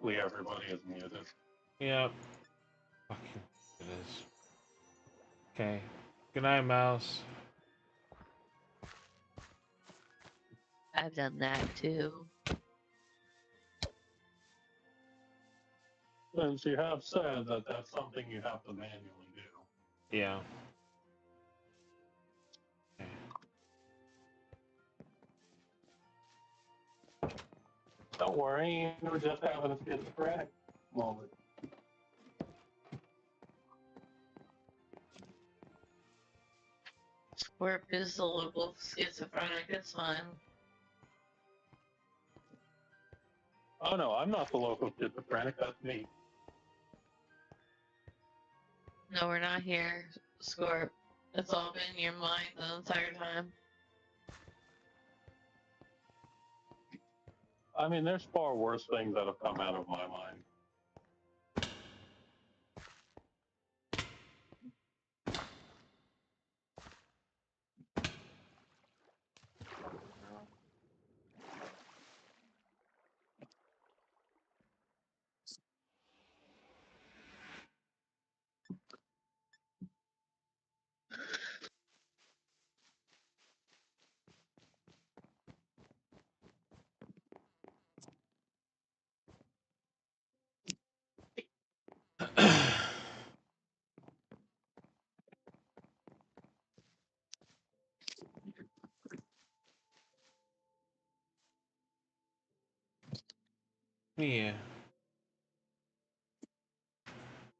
Hopefully everybody is muted. Yep. Fucking it is. Okay. Good night, Mouse. I've done that too. Since you have said that that's something you have to manually do. Yeah. Okay. Don't worry, we're just having a schizophrenic moment. Squirt is the local schizophrenic, it's fine. Oh no, I'm not the local schizophrenic, that's me. No, we're not here, Scorp. It's all been in your mind the entire time. I mean, there's far worse things that have come out of my mind. Yeah.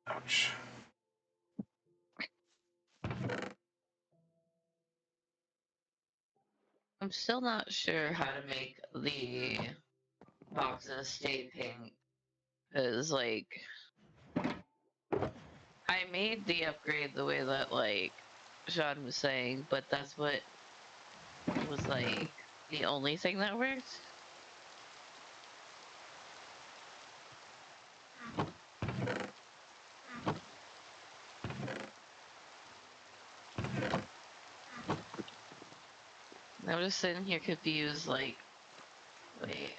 Ouch. I'm still not sure how to make the boxes stay pink. Because, like, I made the upgrade the way that, like, Sean was saying, but that's what was, like, the only thing that worked. I'm just sitting here confused, like, wait.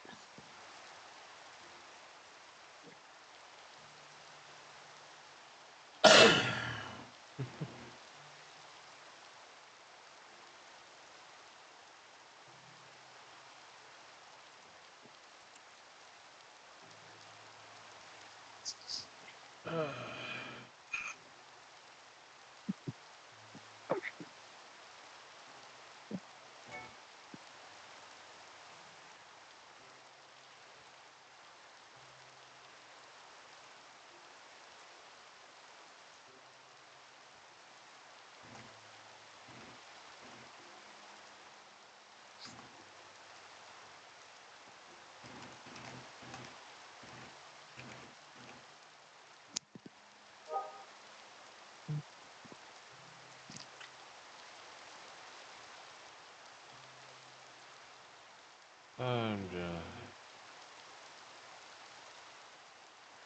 I'm just...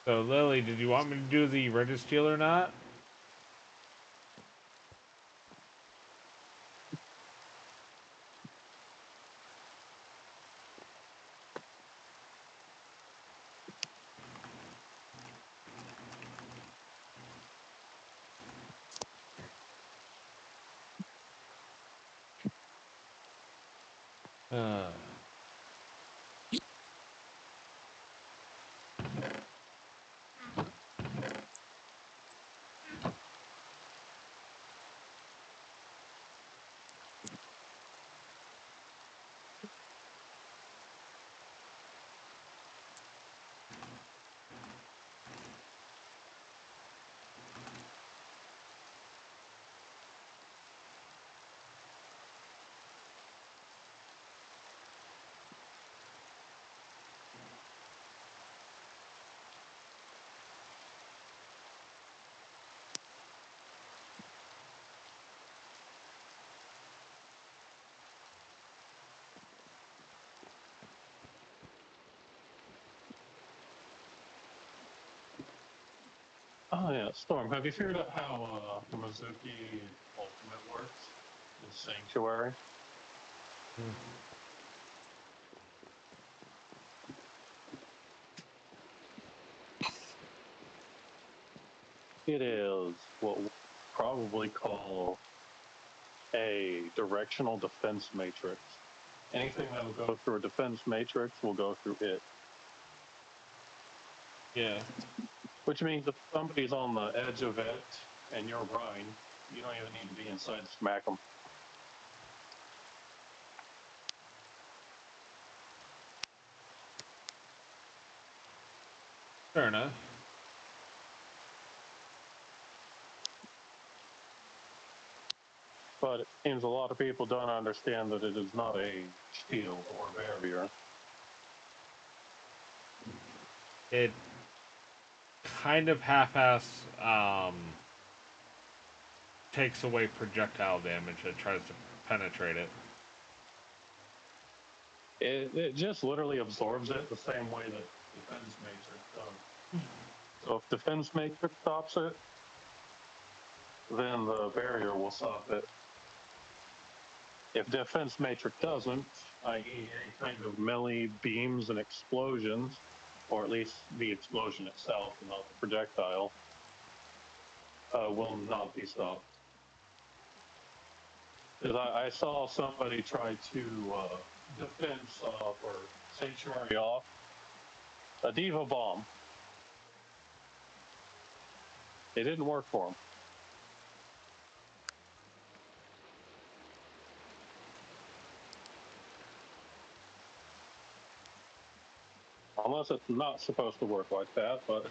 So, Lily, did you want me to do the Registeel or not? Uh... Oh yeah, Storm, have you figured out how Mizuki Ultimate works in Sanctuary? Hmm. It is what we probably call a directional defense matrix. Anything that will go through a defense matrix will go through it. Yeah. Which means if somebody's on the edge of it and you're Rhine, you don't even need to be inside to smack them. Fair enough. But it seems a lot of people don't understand that it is not a shield or barrier. It kind of half-ass takes away projectile damage. It tries to penetrate it. It just literally absorbs it the same way that defense matrix does. So if defense matrix stops it, then the barrier will stop it. If defense matrix doesn't, i.e. any kind of melee beams and explosions, or at least the explosion itself, not the projectile, will not be stopped. Because I saw somebody try to defense off or sanctuary off a diva bomb. It didn't work for him. Unless it's not supposed to work like that, but...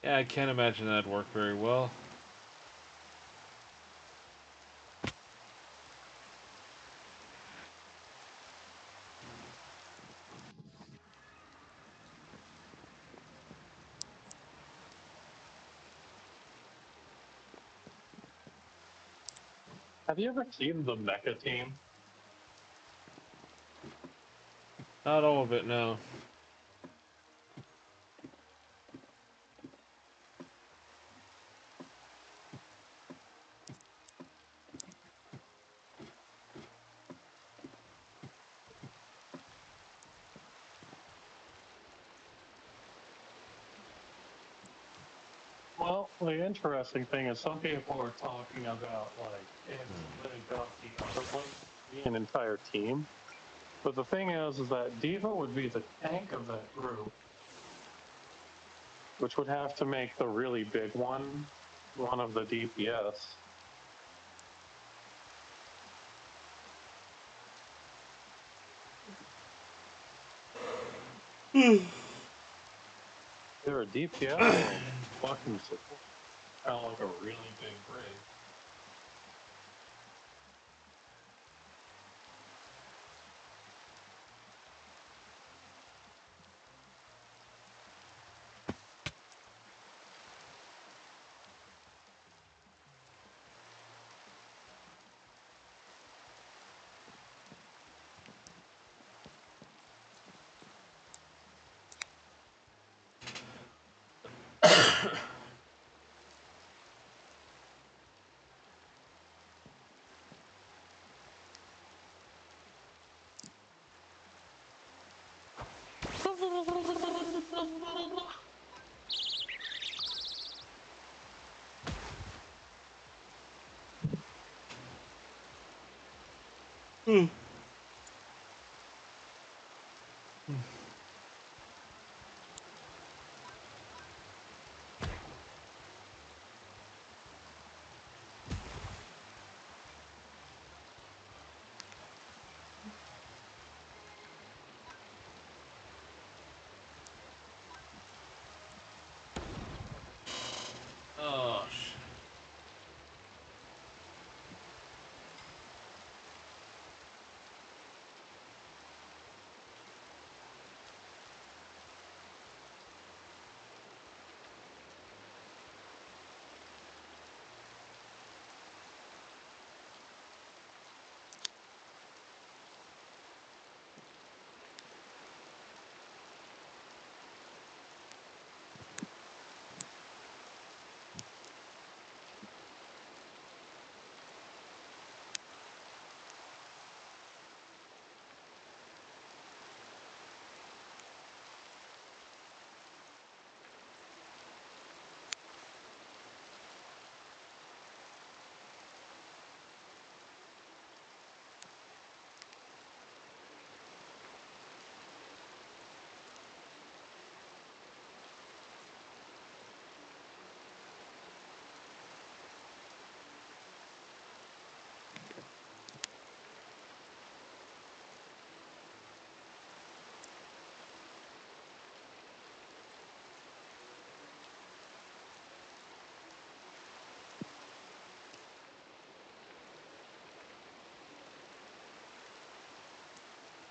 Yeah, I can't imagine that'd work very well. Have you ever seen the Mecha Team? Not all of it, no. Well, the interesting thing is some people are talking about, like, if they got the other one, be an entire team. But the thing is that Diva would be the tank of that group, which would have to make the really big one of the DPS. They're a DPS or a fucking support. Kind of like a really big brig. Oh, shit. Oh,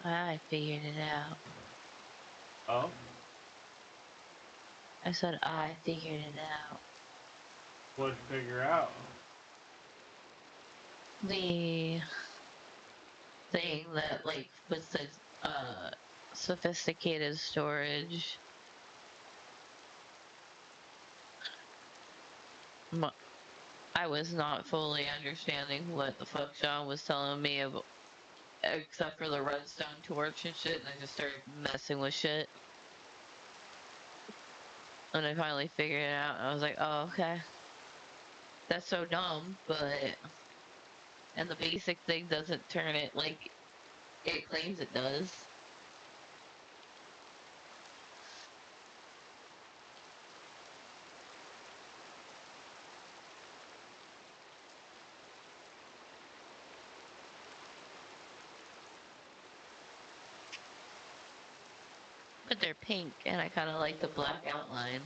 I figured it out. Oh, I said I figured it out. what'd you figure out? The thing that like with the sophisticated storage. I was not fully understanding what the fuck Sean was telling me about, except for the redstone torch and shit, and I just started messing with shit. And I finally figured it out, and I was like, oh, okay. That's so dumb, but. And the basic thing doesn't turn it like it claims it does. But they're pink, and I kind of like the black outline.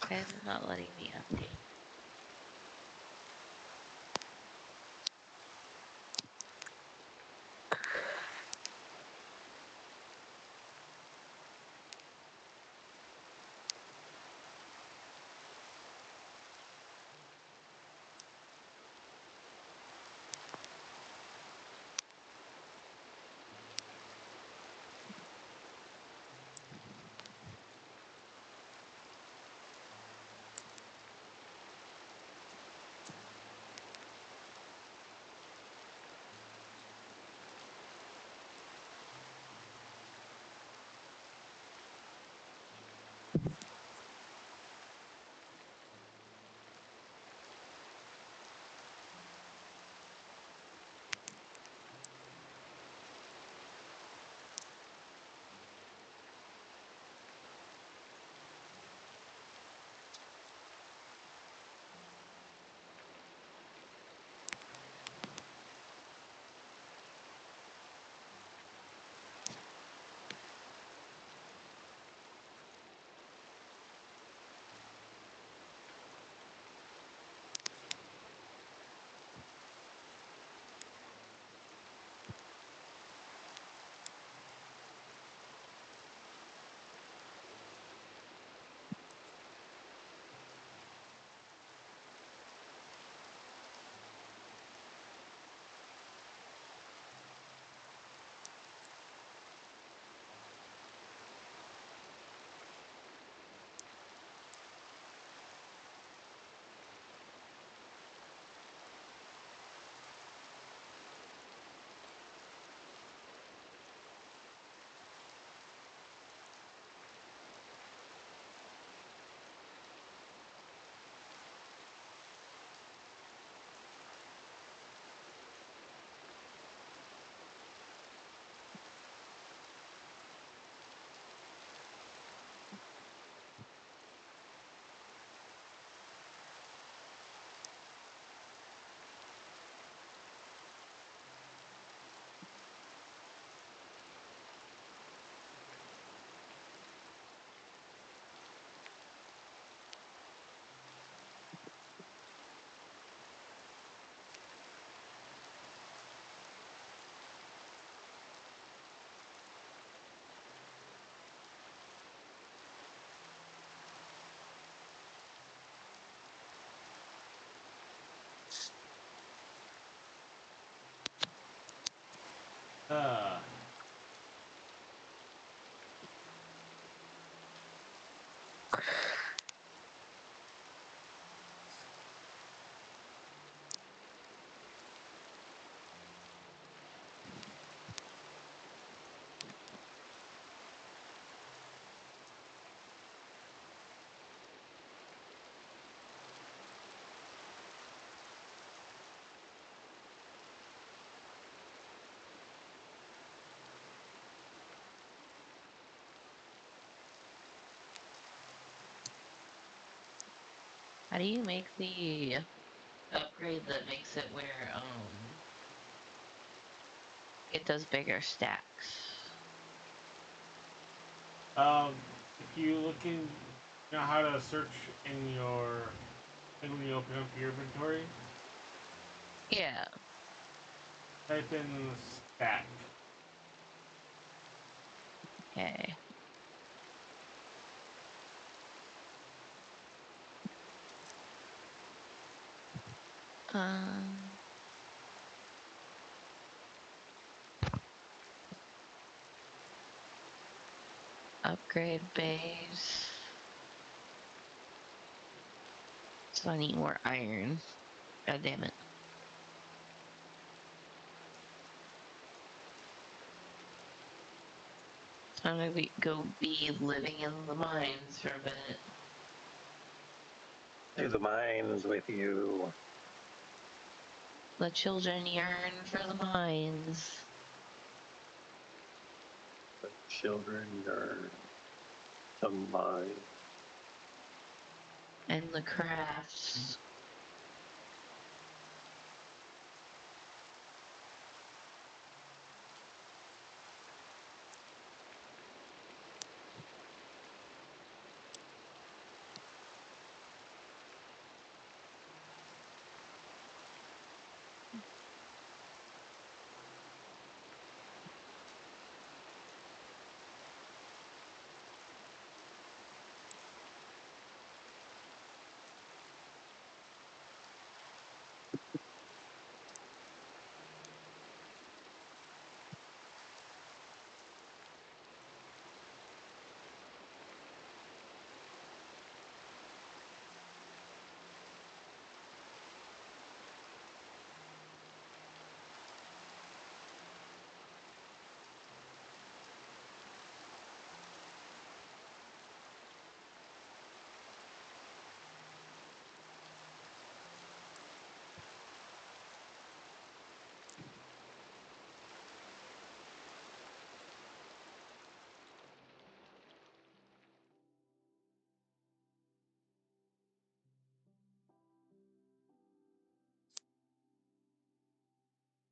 Okay, it's not letting me update. Uh, How do you make the upgrade that makes it where it does bigger stacks? If you look in, you know how to search in your, and when you open up your inventory, Yeah. type in stack. Okay. Um. Upgrade base. So I need more iron. God damn it. So I'm gonna go be living in the mines for a bit. To the mines with you. The children yearn for the mines. The children yearn to mine. And the crafts.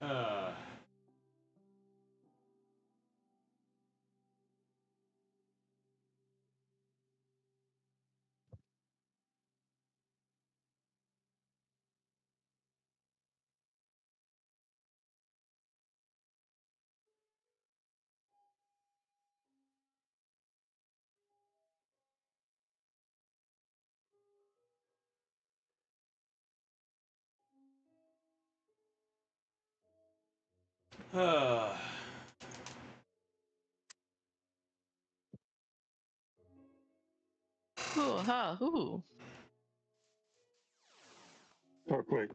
Uh, uh, Ooh, ha, ooh. Quick.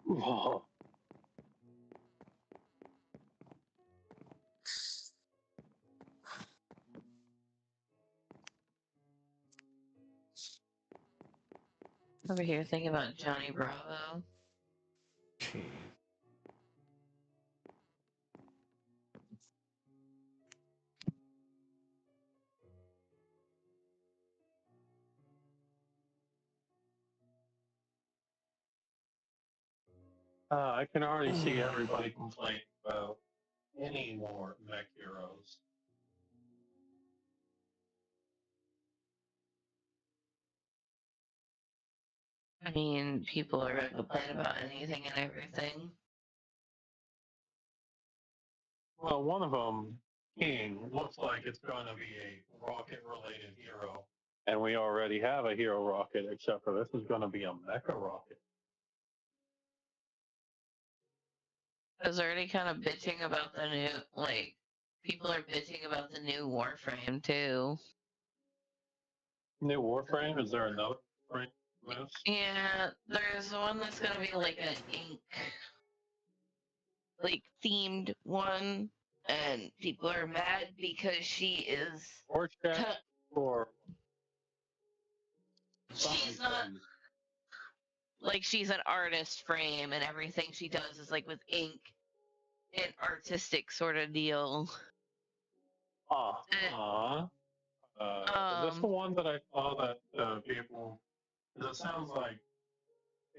Over here thinking about Johnny Bravo. jeez. I can already see everybody complaining about any more mech heroes. I mean, people are gonna complain about anything and everything. Well, one of them, King, looks like it's going to be a rocket-related hero. And we already have a hero rocket, except for this is going to be a mecha rocket. I was already kind of bitching about the new, like, people are bitching about the new Warframe too. New Warframe, is there another frame for this? Yeah, there's one that's gonna be like an ink, like, themed one, and people are mad because she is. Or chat, or She's not like she's an artist frame and everything she does is like with ink and artistic sort of deal. Is this the one that I saw that people? Because it sounds like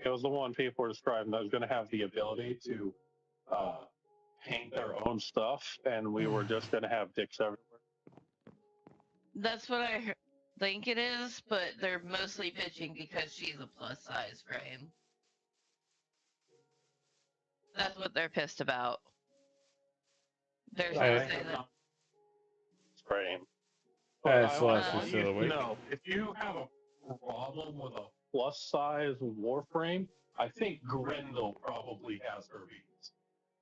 it was the one people were describing that was going to have the ability to uh, paint their own stuff, and we were just going to have dicks everywhere. That's what I think it is, but they're mostly bitching because she's a plus size frame. That's what they're pissed about. There's I no have saying that. not frame. Hey, But I Celeste, want you you still to awake? know, if you have a problem with a plus size Warframe, I think Grendel probably has her beats.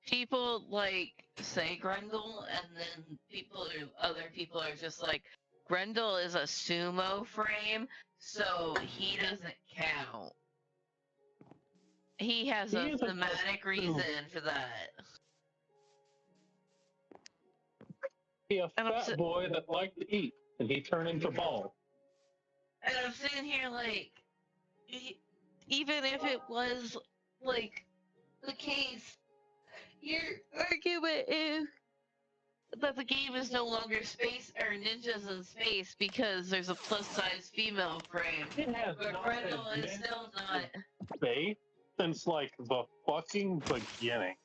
People like say Grendel, and then other people are just like, Grendel is a sumo frame, so he doesn't count. He has He a isn't a thematic reason for that. He a And I'm fat boy that liked to eat, and he turned into ball. And I'm sitting here like, even if it was like the case, your argument is that the game is no longer space or ninjas in space because there's a plus size female frame. It has But not Grendel been is still not. space since like the fucking beginning.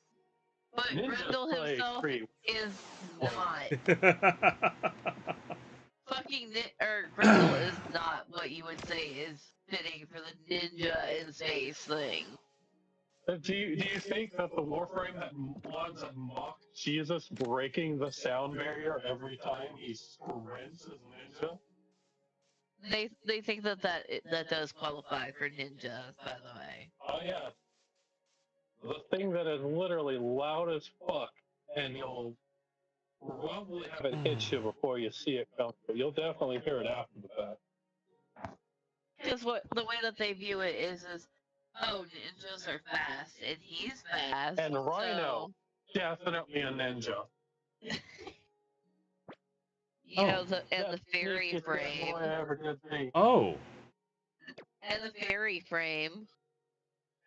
But Grendel himself is not. Fucking Grendel is not what you would say is fitting for the ninja in space thing. Do you think that the Warframe that ones that mock Jesus breaking the sound barrier every time he sprints as ninja? They think that does qualify for ninjas, by the way. Oh yeah, the thing that is literally loud as fuck, and you'll probably have it hit you before you see it come. But you'll definitely hear it after the fact. Because the way that they view it is oh, ninjas are fast, and he's fast. And Rhino, definitely a ninja. You know, the fairy frame. Oh. And the fairy frame.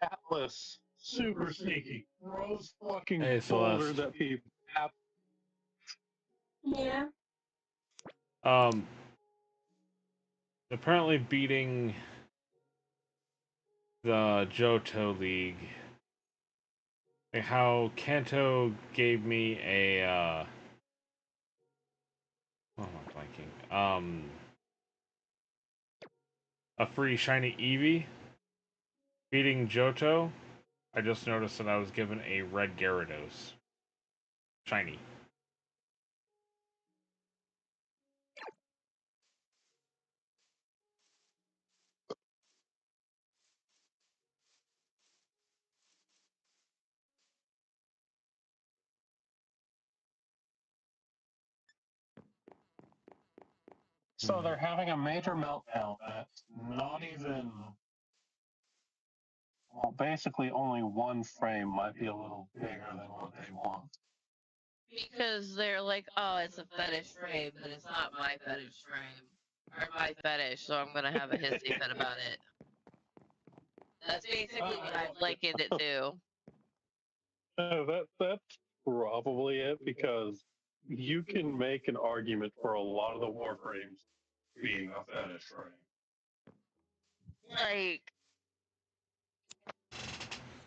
Atlas, super sneaky. Rose fucking Hey, bolder Celeste. that people. Yeah. Apparently beating the Johto League. And how Kanto gave me a what am I blanking? A free shiny Eevee. Beating Johto, I just noticed that I was given a red Gyarados. Shiny. So they're having a major meltdown that's not even. Well, basically, only one frame might be a little bigger than what they want. Because they're like, oh, it's a fetish frame, but it's not my fetish frame. Or my fetish, so I'm gonna have a hissy fit about it. That's basically what I've likened it to. That's probably it, because you can make an argument for a lot of the Warframes being a fetish frame. Like,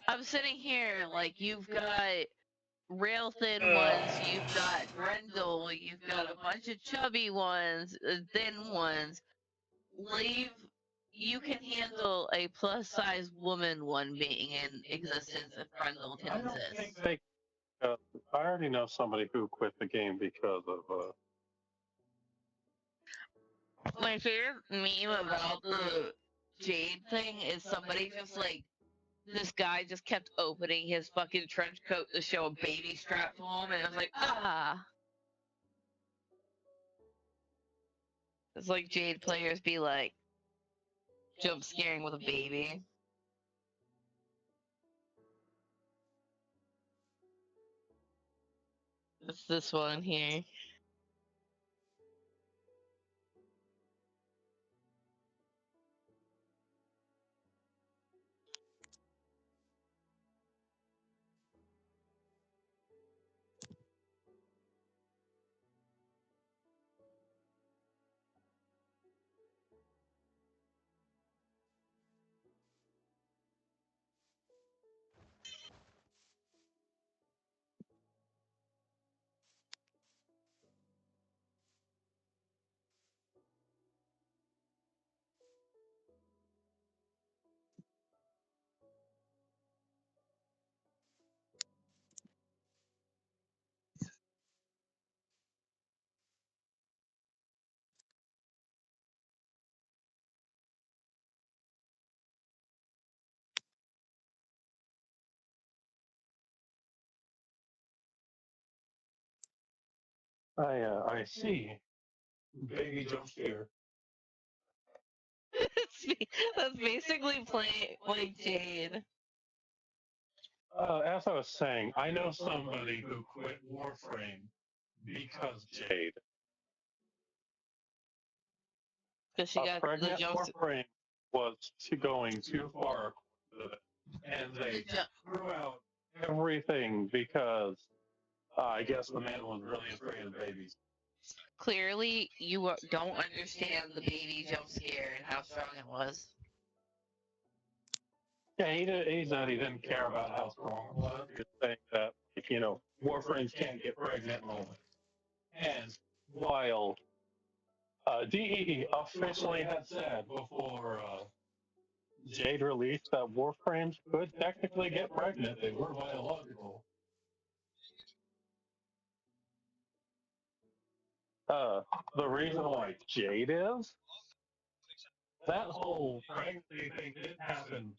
I'm sitting here, like, you've got rail thin ones, you've got Grendel, you've got a bunch of chubby ones, thin ones. You can handle a plus size woman one being in existence if Grendel can I don't exist. think they. I already know somebody who quit the game because of. My favorite meme about the Jade thing is somebody just like, this guy just kept opening his fucking trench coat to show a baby strapped to him, and I was like, ah. It's like Jade players be like, jump scaring with a baby. It's this one here. I see. Baby jump scare. That's basically playing Jade. As I was saying, I know somebody who quit Warframe because Jade. Because she got the Pregnant jump. Warframe was going too far with it, and they threw out everything because I guess the man was really afraid of babies. Clearly, you don't understand the baby jump scare and how strong it was. Yeah, he said he didn't care about how strong it was. He was saying that, like, Warframes can't get pregnant moment. And while DE officially had said before Jade released that Warframes could technically get pregnant, they were biological. The reason why Jade is, that whole pregnancy thing didn't happen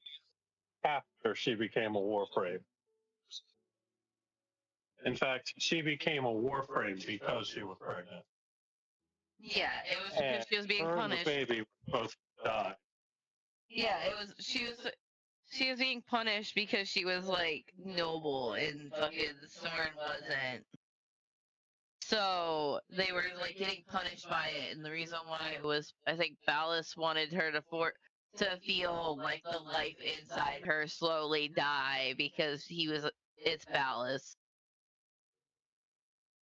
after she became a Warframe. In fact, she became a Warframe because she was pregnant. Yeah, it was because she was being her punished. And the baby were both die. Yeah, it was. She was being punished because she was like noble and fucking Soren wasn't. So they were like getting punished by it, and the reason why was I think Ballas wanted her to feel like the life inside her slowly die because it's Ballas.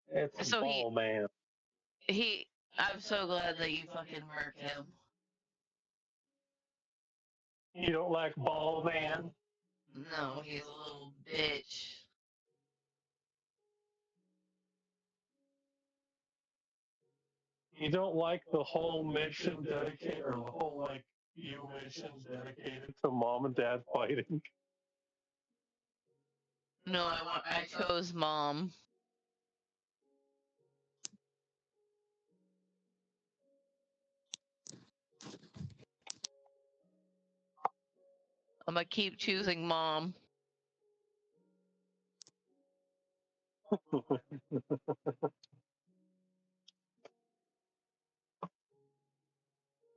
It's So Ball Man. I'm so glad that you fucking murked him. You don't like Ball Man? No, he's a little bitch. You don't like the whole mission dedicated, or the whole, like, few missions dedicated to mom and dad fighting? No, I chose mom. I'm gonna keep choosing mom.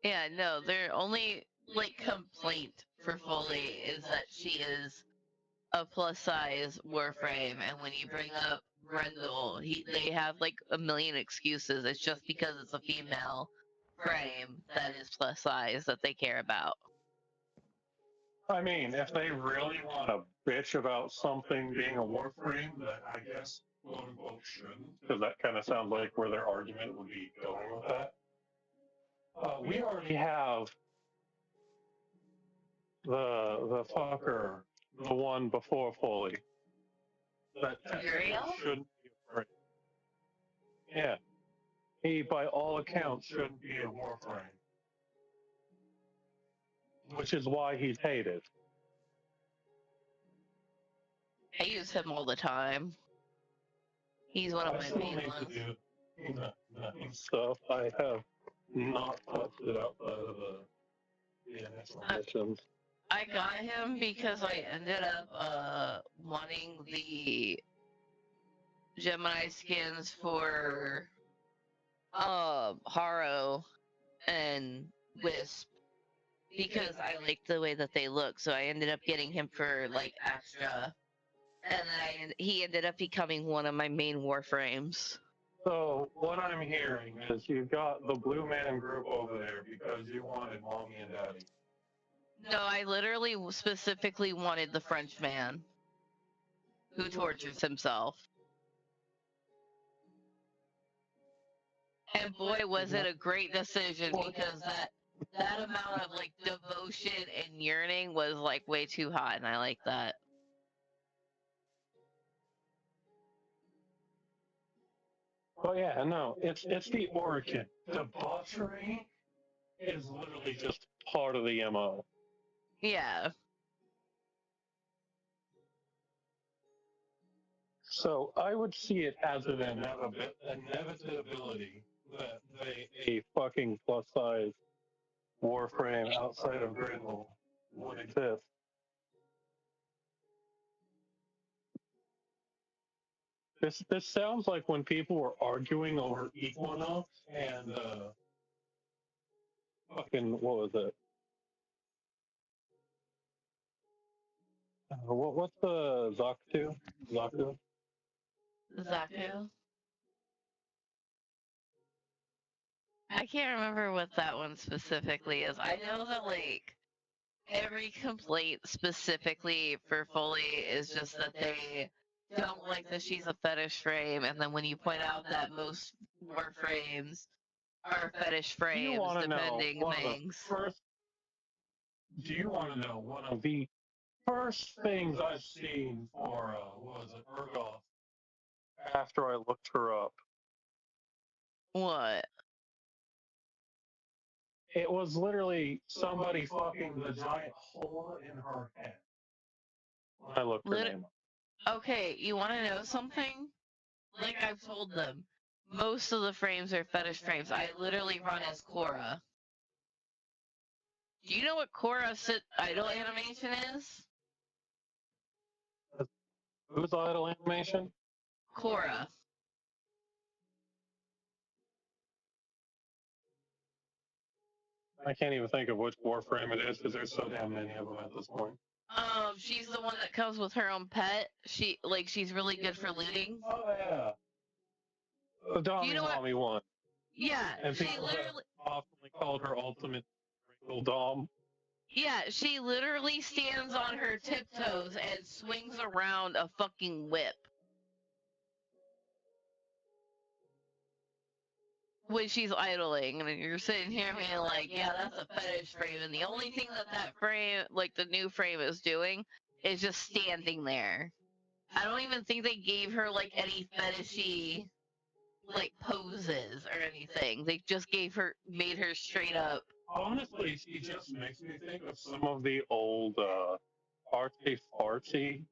Yeah, no, their only like complaint for Foley is that she is a plus size Warframe, and when you bring up Grendel, they have like a million excuses. It's just because it's a female frame that is plus size that they care about. I mean, if they really want to bitch about something being a Warframe, that I guess, quote unquote, shouldn't, because that kind of sounds like where their argument would be going with that. We already have the fucker, the one before Foley, that Uriel? shouldn't be afraid. Yeah, he by all accounts shouldn't be a Warframe, which is why he's hated. I use him all the time. He's one of my main ones. Stuff I have not touched it outside of the missions. I got him because I ended up wanting the Gemini skins for Haro and Wisp because I liked the way that they look, so I ended up getting him for like extra. And then he ended up becoming one of my main Warframes. So what I'm hearing is you've got the Blue Man Group over there because you wanted mommy and daddy. No, I literally specifically wanted the French man who tortures himself. And boy, was it a great decision because that amount of like devotion and yearning was like way too hot, and I like that. Oh yeah, no, it's the origin. Debauchery is literally just part of the MO. Yeah. So I would see it as an inevitability that a fucking plus size Warframe outside of Grendel would exist. This sounds like when people were arguing over Equinox and fucking what was it? What's the Zaku? Zaku? Zaku. I can't remember what that one specifically is. I know that like every complaint specifically for Foley is just that they don't like that she's a fetish frame, and then when you point out that most Warframes are fetish Do you frames, want to know depending one of the things. first? Do you want to know one of the first things I've seen for what was it, Urgoth? After I looked her up, What? it was literally somebody fucking the giant hole in her head. When I looked her Lit- name up. Okay, you want to know something? Like I've told them, most of the frames are fetish frames. I literally run as Korra. Do you know what Korra idol animation is? Who's the idol animation? Korra. I can't even think of which Warframe it is because there's so damn many of them at this point. She's the one that comes with her own pet. She's really good for looting. Oh yeah. The Do you know what? Tommy one. Yeah, And she people literally. often called her Ultimate Wrinkle Dom. Yeah, she literally stands on her tiptoes and swings around a fucking whip. When she's idling, and you're sitting here being like, yeah, that's a fetish frame, and the only thing that frame, like the new frame is doing, is just standing there. I don't even think they gave her, like, any fetishy, like, poses or anything. They just made her straight up. Honestly, she just makes me think of some of the old artsy fartsy,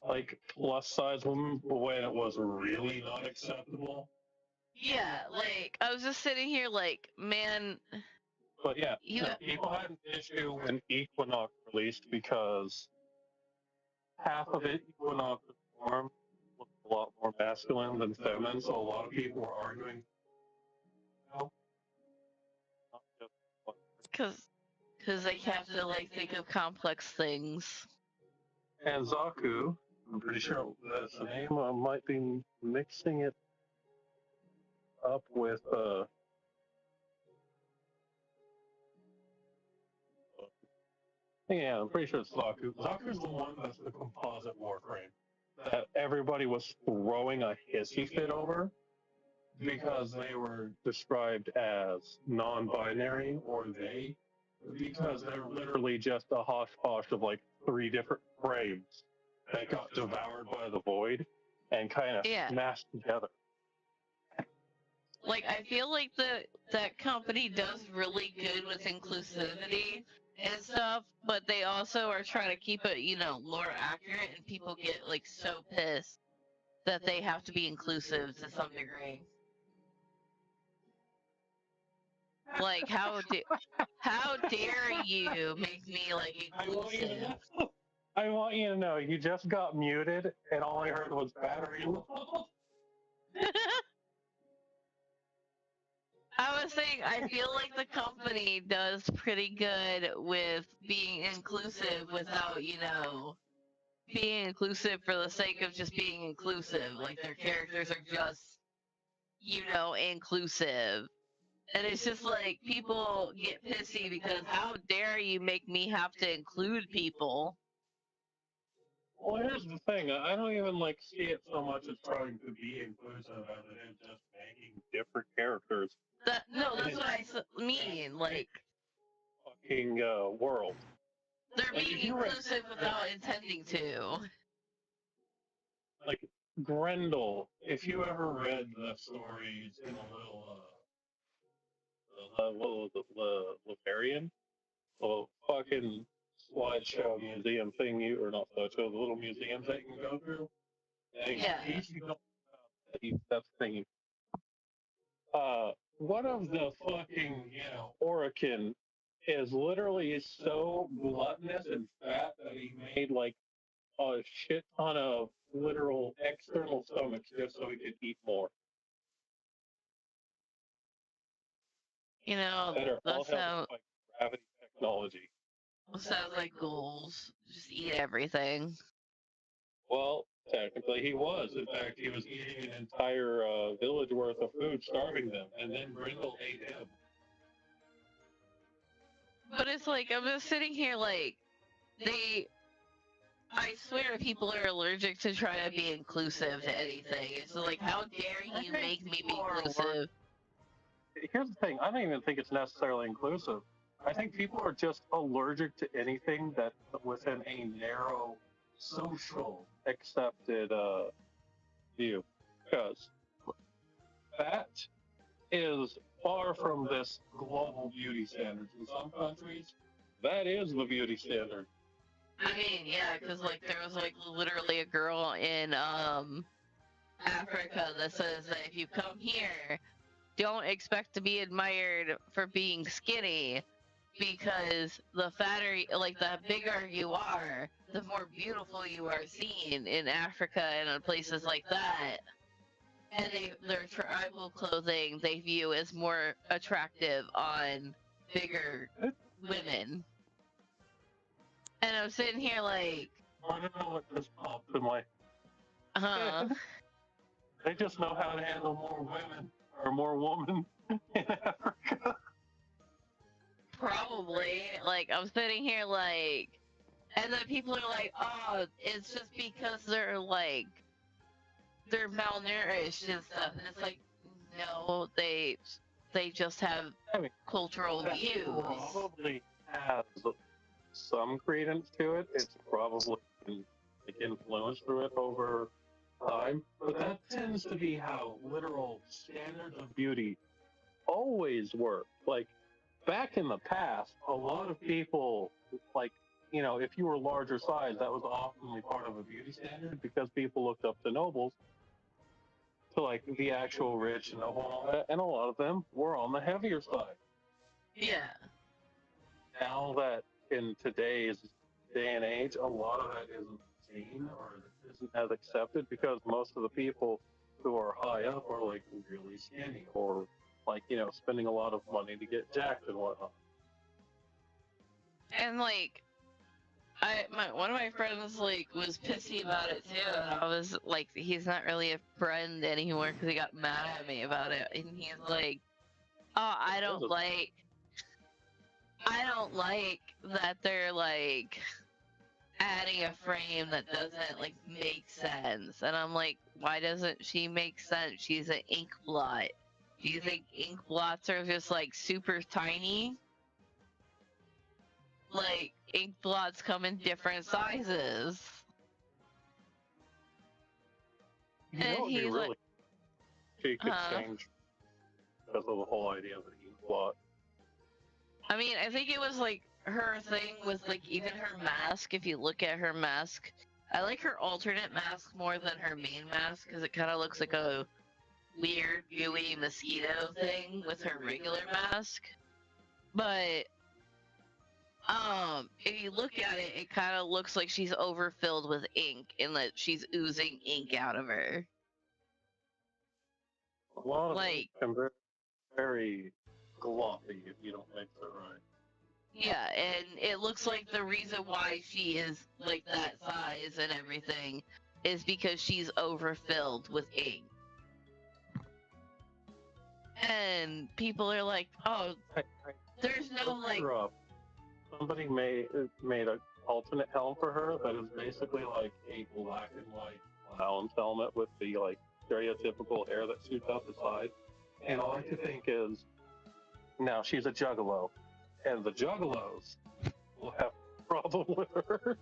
like plus size women when it was really not acceptable. Yeah, like, I was just sitting here like, man. But yeah, people had an issue when Equinox released because half of it, Equinox's form, was a lot more masculine than feminine, so a lot of people were arguing, you know, not just one. Because they have to, like, think of complex things. And Zaku, I'm pretty sure that's the name, I might be mixing it up with, yeah, I'm pretty sure it's Zaku. Zaku's the one that's the composite warframe that everybody was throwing a hissy fit over because they were described as non-binary or they, because they're literally just a hodgepodge of like 3 different frames that got devoured by the void and kind of smashed together. Like, I feel like that company does really good with inclusivity and stuff, but they also are trying to keep it, lore accurate, and people get, like, so pissed that they have to be inclusive to some degree. Like, how dare you make me, like, inclusive? I want you to know, you just got muted, and all I heard was battery low. I was saying, I feel like the company does pretty good with being inclusive without, being inclusive for the sake of just being inclusive. Like, their characters are just, inclusive. And it's just like, people get pissy because how dare you make me have to include people? Well, here's the thing. I don't even see it so much as trying to be inclusive as it is just making different characters. That's what I mean. Like, fucking world. They're being inclusive without intending to. Like Grendel, if you ever read the stories in a little what was it, Lavarian? A fucking slideshow museum thing or not slideshow, the little museums that you can go through. And each you go that's the thing. One of the fucking, Orokin is literally so gluttonous and fat that he made a shit ton of literal external stomachs just so he could eat more. You know, That are all that held up by gravity technology. sounds like goals. Just eat everything. Well, technically he was. In fact, he was eating an entire village worth of food, starving them, and then Brindle ate him. But it's like, I'm just sitting here like, I swear people are allergic to trying to be inclusive to anything. It's like, how dare you make me be inclusive? Here's the thing, I don't even think it's necessarily inclusive. I think people are just allergic to anything that's within a narrow social accepted view. Because that is far from this global beauty standards. In some countries, that is the beauty standard. I mean, yeah, because like there was like literally a girl in Africa that says that if you come here, don't expect to be admired for being skinny, because the fatter, like the bigger you are, the more beautiful you are seen in Africa and in places like that. And their tribal clothing they view as more attractive on bigger women. And I'm sitting here like, I don't know what just popped in my huh? head. They just know how to handle more women or more women in Africa. Probably. Like, I'm sitting here like, and then people are like, oh, it's just because they're like, they're malnourished and stuff. And it's like, no, they just have I mean, cultural that views. probably has some credence to it. It's probably been like, influenced through it over time. But that tends to be how literal standards of beauty always work. Like, back in the past, a lot of people, like, you know, if you were larger size, that was often part of a beauty standard because people looked up to nobles, to like the actual rich and noble and all that, and a lot of them were on the heavier side. Yeah. Now that in today's day and age, a lot of that isn't seen or isn't as accepted because most of the people who are high up are like really skinny or like, you know, spending a lot of money to get jacked and whatnot. And like, one of my friends like was pissy about it too, and I was like, he's not really a friend anymore because he got mad at me about it, and he's like, oh, I don't like that they're like adding a frame that doesn't like make sense. And I'm like, why doesn't she make sense? She's an ink blot. Do you think ink blots are just like super tiny? Like, ink blots come in different sizes. You know, And it would be he's really like, she could change because of the whole idea of the ink blot. I mean, I think it was like her thing with like even her mask. If you look at her mask, I like her alternate mask more than her main mask because it kind of looks like a weird gooey mosquito thing with her regular mask. But if you look at it, it kind of looks like she's overfilled with ink and that she's oozing ink out of her. A lot of Like, them very, very gloppy if you don't mix it right. yeah, and it looks like the reason why she is like that size and everything is because she's overfilled with ink. And people are like, oh, there's no like. Somebody made an alternate helm for her that is basically like a black and white clown's helmet with the like stereotypical hair that shoots out the side. And all I could think is, now she's a juggalo, and the juggalos will have a problem with her.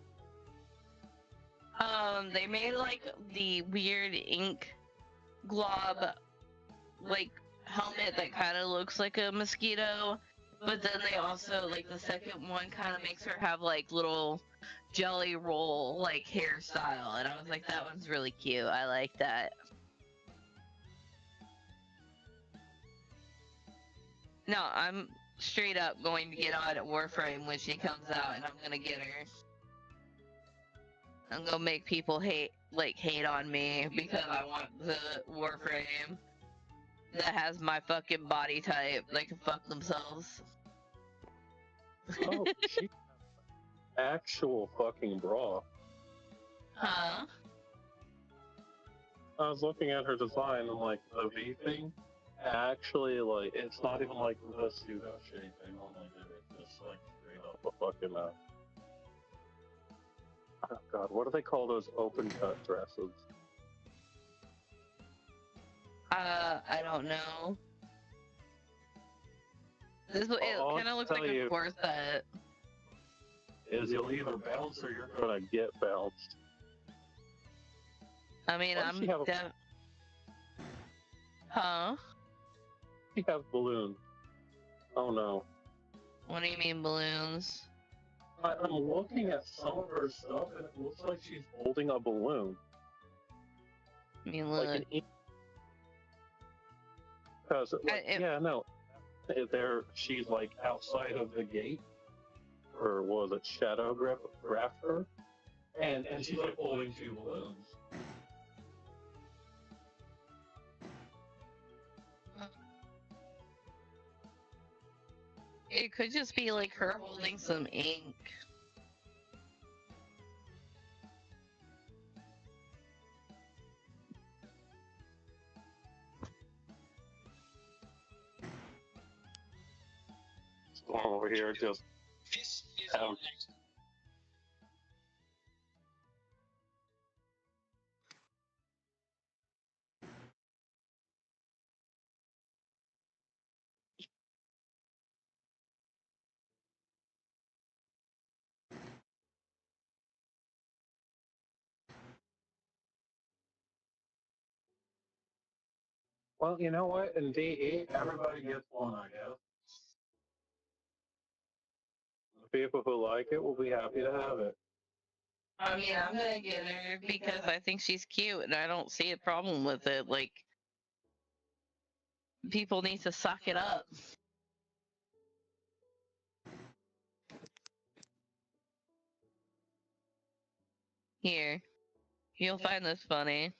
They made like the weird ink glob like helmet that kind of looks like a mosquito, but then they also like the second one kind of makes her have like little jelly roll like hairstyle, and I was like, that one's really cute. I like that. No, I'm straight up going to get on at Warframe when she comes out, and I'm gonna get her. I'm gonna make people hate on me because I want the Warframe that has my fucking body type. They can fuck themselves. Oh, she actual fucking bra. Huh? I was looking at her design and like the V thing. Actually, like it's not even like the pseudo shape they normally do. It's just like straight up a fucking. Oh God, what do they call those open cut dresses? I don't know. It All I kind of can looks tell like a you corset. is you'll either bounce or you're gonna get bounced. I mean, Why does she have Huh? she have balloons? Oh no. What do you mean balloons? I'm looking at some of her stuff and it looks like she's holding a balloon. I mean, Like look. because yeah, no. There she's like outside of the gate. Or was it Shadow Grafter? And she's like holding two balloons. It could just be like her holding some ink. Going over here, just have well, you know what? In DE, everybody gets one, I guess. The people who like it will be happy to have it. I mean, I'm gonna get her because I think she's cute and I don't see a problem with it. Like, people need to suck it up. Here, you'll find this funny.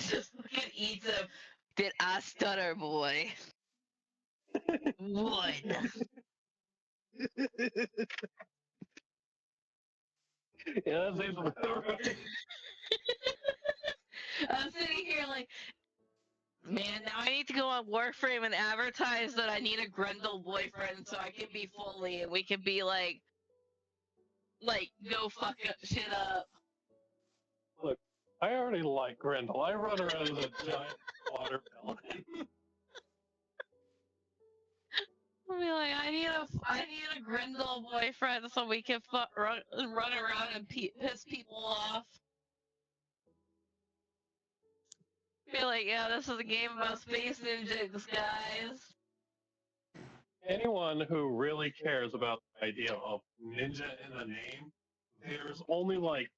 Just look at Ethan. Did I stutter, boy? One. Yeah, that's even right. I'm sitting here like, man, now I need to go on Warframe and advertise that I need a Grendel boyfriend so I can be fully and we can be like go fuck shit up. Look, I already like Grendel. I run around as a giant watermelon. I'll be like, I need a Grendel boyfriend so we can run around and piss people off. be like, yeah, this is a game about space ninjas, guys. Anyone who really cares about the idea of ninja in the name, there's only like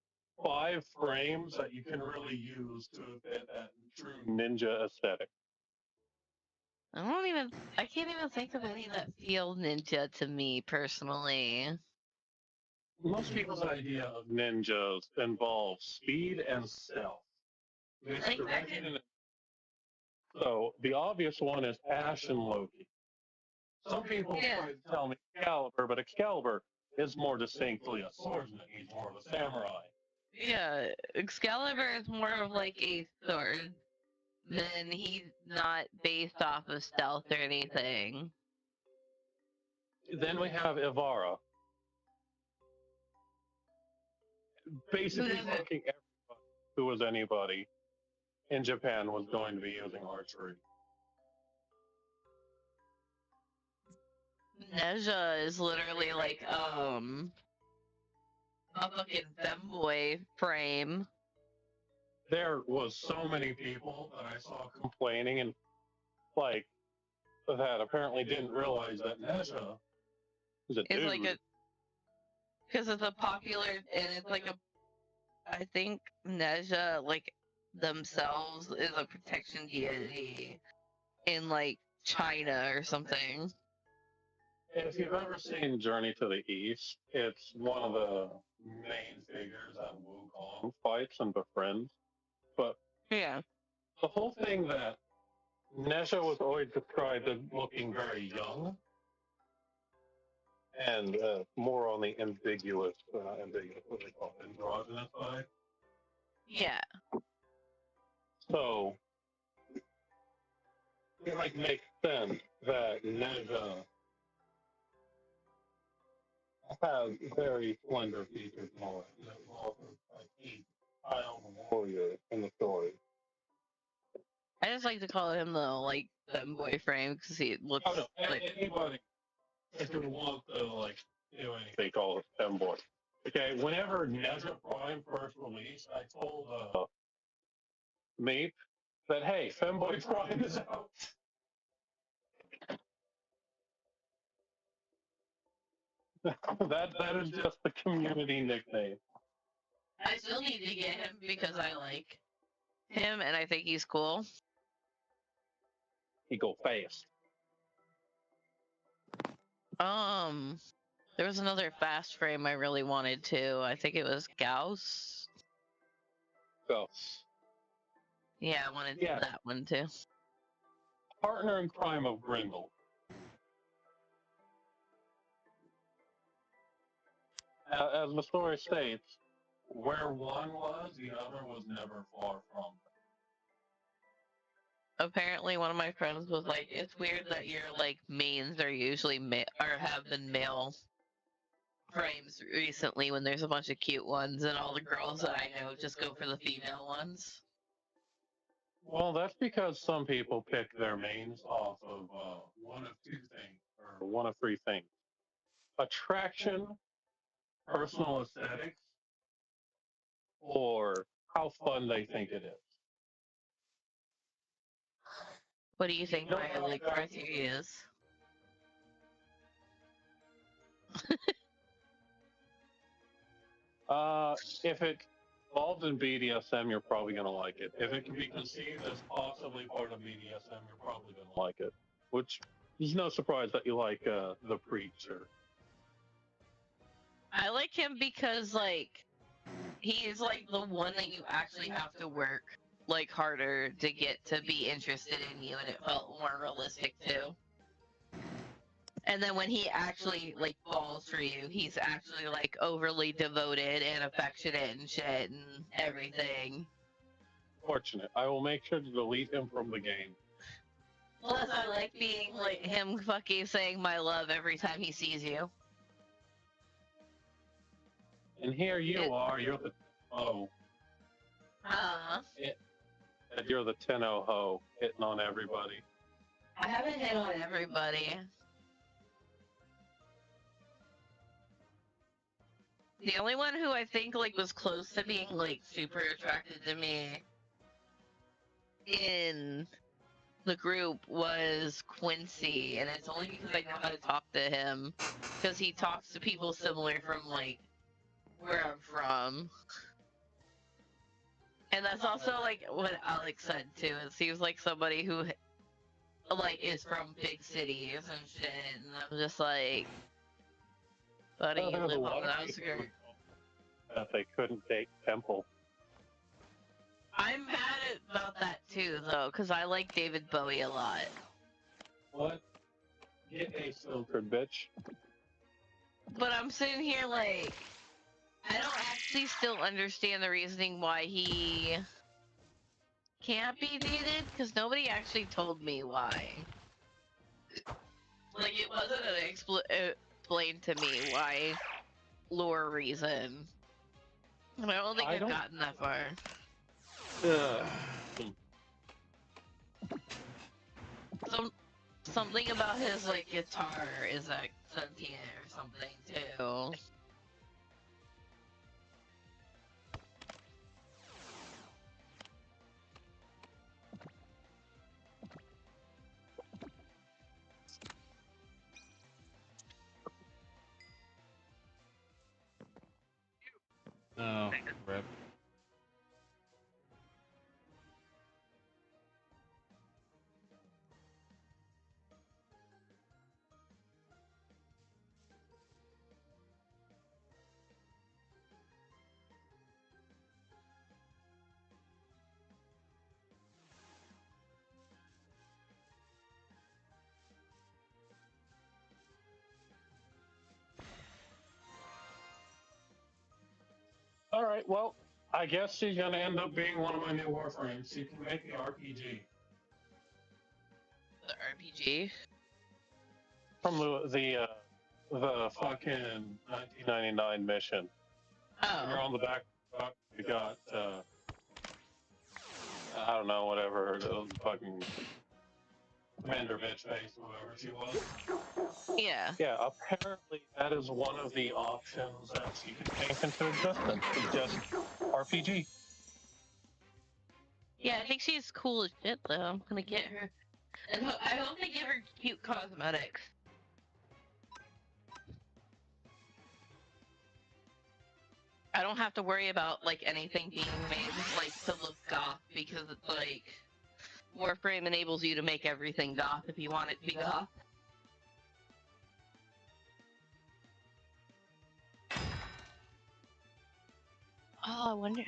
5 frames that you can really use to fit that true ninja aesthetic. I can't even think of any that feel ninja to me personally. Most people's idea of ninjas involves speed and stealth. Misdirection and so the obvious one is Ash and Loki. Some people Yeah. try to tell me Excalibur, but Excalibur is more distinctly a swordsman. He's more of a samurai. Yeah, Excalibur is more of like a sword. Then he's not based off of stealth or anything. Then we have Ivara. Basically, Who's it? thinking everybody who was anybody in Japan was going to be using archery. Neja is literally like a fucking femboy frame. There was so many people that I saw complaining and like that apparently didn't realize that Neja is a It's dude. like a because it's a popular and it's like a I think Neja like themselves is a protection deity in like China or something. If you've ever seen Journey to the East, it's one of the main figures that Wukong fights and befriends. But Yeah. the whole thing that Neja was always described as looking very young and more on the ambiguous, what they call it, androgynous side. Yeah. So it like makes sense that Neja has very slender features and all that. You know, also, like he's a child warrior in the story. I just like to call him the like femboy frame because he looks Oh no, like anybody if you want to like do anything, they call it femboy. Okay, whenever Neja Prime first released, I told Meep that hey, Femboy Prime is out. that is just the community nickname. I still need to get him because I like him and I think he's cool. He go fast. There was another fast frame I really wanted to. I think it was Gauss. So Yeah, I wanted Yeah. that one too. partner in crime of Grindel. As the story states, where one was, the other was never far from. Apparently, one of my friends was like, "It's weird that your like mains are usually or have been male frames recently when there's a bunch of cute ones, and all the girls that I know just go for the female ones." Well, that's because some people pick their mains off of one of two things, or one of three things: attraction, personal aesthetics, or how fun they think it is. What do you think my like criteria is? If it involved in BDSM, you're probably going to like it. If it can be conceived as possibly part of BDSM, you're probably going to like it. Which is no surprise that you like the Preacher. I like him because like he's like the one that you actually have to work like harder to get to be interested in you, and it felt more realistic too. And then when he actually like falls for you, he's actually like overly devoted and affectionate and shit and everything. Fortunate. I will make sure to delete him from the game. Plus, I like being like him fucking saying my love every time he sees you. And here you are, you're the and you're the 10-0 ho, hitting on everybody. I haven't hit on everybody. The only one who I think like was close to being like super attracted to me in the group was Quincy, and it's only because I know how to talk to him, because he talks to people similar from like where I'm from. And that's also like what Alex said too. It seems like somebody who like is from big cities and shit, and I'm just like, buddy, you There's a live lot on the of people who outskirts. that they couldn't take Temple. I'm mad about that too, though, because I like David Bowie a lot. What? Get a filtered bitch. But I'm sitting here like, I don't actually still understand the reasoning why he can't be dated, because nobody actually told me why. Like, it wasn't explained to me why lore reason. And I don't think I've gotten that far. Something about his like guitar is like sentient or something too. Oh, rip. All right, well, I guess she's gonna end up being one of my new warframes. She can make the RPG The RPG. from the fucking 1999 mission. When you're Oh. on the back, you got I don't know, whatever the fucking Commander bitch face, whoever she was. Yeah. Yeah, apparently that is one of the options that she can think into existence. It's just RPG. Yeah, I think she's cool as shit though. I'm gonna get her. And I hope they give her cute cosmetics. I don't have to worry about like anything being made like to look goth, because it's like Warframe enables you to make everything goth if you want it to be goth. Oh, I wonder.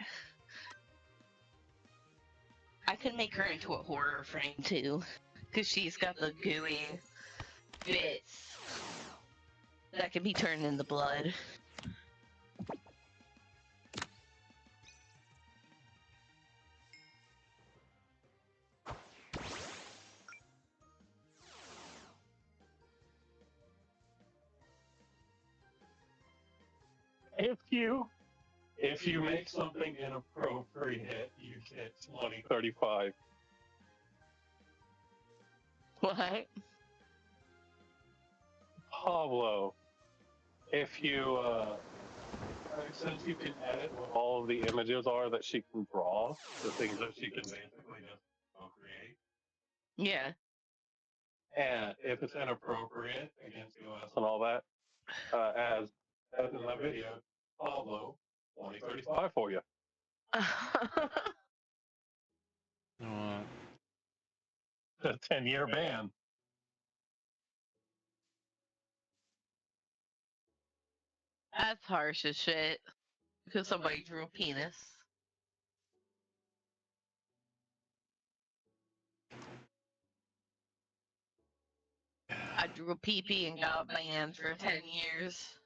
I could make her into a horror frame too, because she's got the gooey bits that can be turned into blood. If you make something inappropriate, you get 2035. What? Pablo, if you since you can edit what all of the images are that she can draw, the things that she can basically just create. Yeah. And if it's inappropriate against US and all that, as in that video, Pablo, 2035 for you. What? A 10-year ban. That's harsh as shit. Because somebody drew a penis. I drew a pee-pee and got banned for 10 years.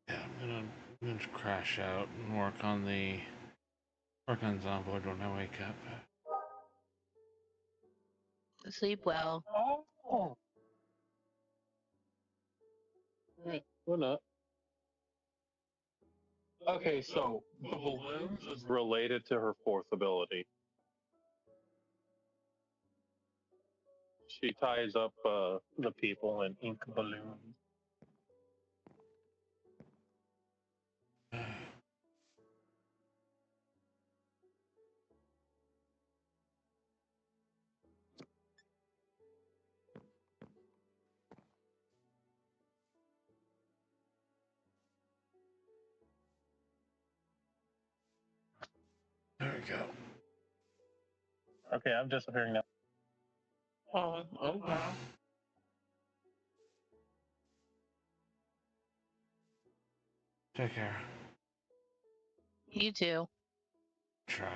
Yeah, I'm gonna crash out and work on Zomboid when I wake up. Sleep well. Oh. Right, we're not. Okay, so the balloons is related to her fourth ability. She ties up the people in ink balloons. we go. Okay, I'm disappearing now. Oh, okay. Take care. You too. Try.